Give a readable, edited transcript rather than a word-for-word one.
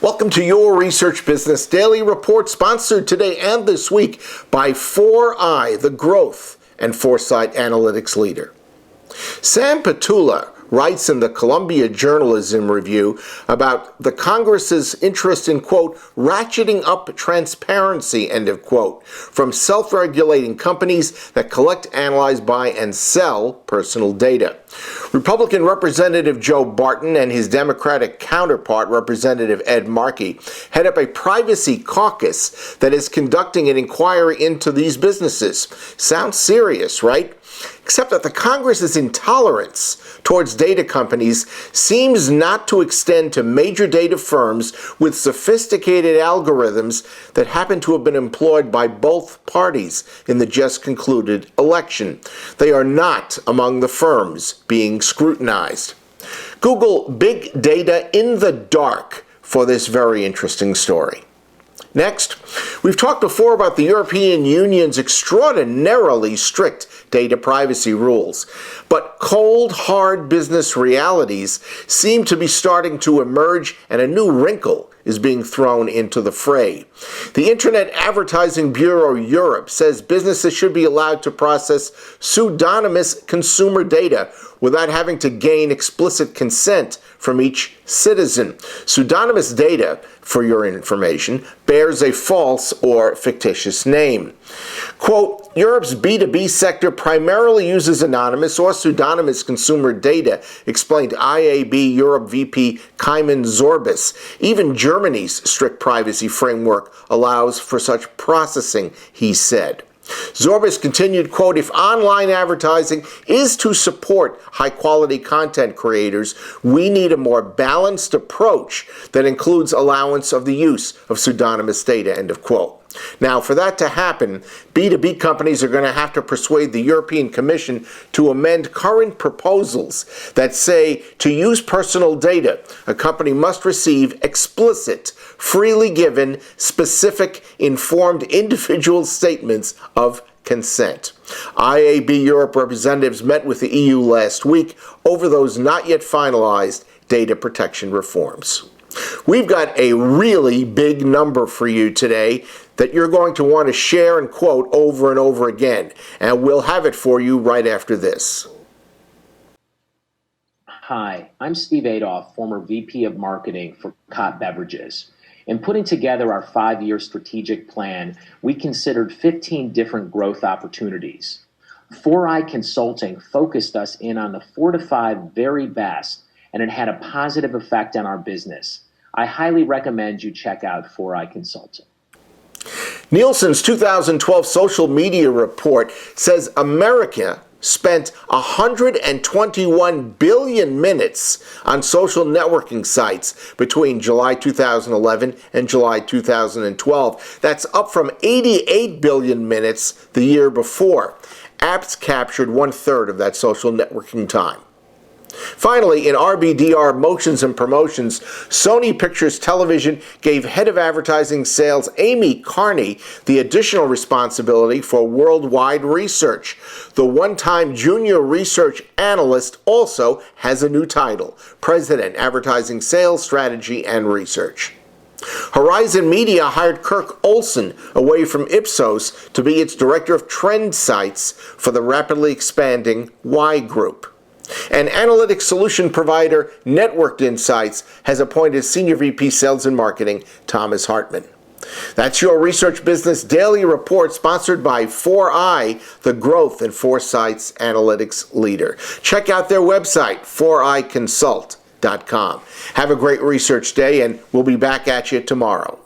Welcome to your Research Business Daily Report, sponsored today and this week by 4i, the growth and foresight analytics leader. Sam Petula writes in the Columbia Journalism Review about the Congress's interest in, quote, ratcheting up transparency, end of quote, from self-regulating companies that collect, analyze, buy, and sell personal data. Republican Representative Joe Barton and his Democratic counterpart, Representative Ed Markey, head up a privacy caucus that is conducting an inquiry into these businesses. Sounds serious, right? Except that the Congress's intolerance towards data companies seems not to extend to major data firms with sophisticated algorithms that happen to have been employed by both parties in the just concluded election. They are not among the firms being scrutinized. Google big data in the dark for this very interesting story. Next, we've talked before about the European Union's extraordinarily strict data privacy rules, but cold, hard business realities seem to be starting to emerge, and a new wrinkle is being thrown into the fray. The Internet Advertising Bureau Europe says businesses should be allowed to process pseudonymous consumer data without having to gain explicit consent from each citizen. Pseudonymous data, for your information, bears a false or fictitious name. Quote, Europe's B2B sector primarily uses anonymous or pseudonymous consumer data, explained IAB Europe VP Kaiman Zorbis. Even Germany's strict privacy framework allows for such processing, he said. Zorbis continued, quote, if online advertising is to support high-quality content creators, we need a more balanced approach that includes allowance of the use of pseudonymous data, end of quote. Now, for that to happen, B2B companies are going to have to persuade the European Commission to amend current proposals that say to use personal data, a company must receive explicit, freely given, specific, informed individual statements of consent. IAB Europe representatives met with the EU last week over those not yet finalized data protection reforms. We've got a really big number for you today that you're going to want to share and quote over and over again, and we'll have it for you right after this. Hi, I'm Steve Adolph, former VP of Marketing for Cott Beverages. In putting together our 5-year strategic plan, we considered 15 different growth opportunities. 4i Consulting focused us in on the 4 to 5 very best, and it had a positive effect on our business. I highly recommend you check out 4i Consulting. Nielsen's 2012 social media report says America spent 121 billion minutes on social networking sites between July 2011 and July 2012. That's up from 88 billion minutes the year before. Apps captured 1/3 of that social networking time. Finally, in RBDR Motions and Promotions, Sony Pictures Television gave head of advertising sales Amy Carney the additional responsibility for worldwide research. The one-time junior research analyst also has a new title, President, Advertising Sales Strategy and Research. Horizon Media hired Kirk Olson away from Ipsos to be its director of trend sites for the rapidly expanding Y Group. And analytics solution provider Networked Insights has appointed Senior VP Sales and Marketing Thomas Hartman. That's your Research Business Daily Report, sponsored by 4i, the growth and foresight's analytics leader. Check out their website, 4iconsult.com. Have a great research day, and we'll be back at you tomorrow.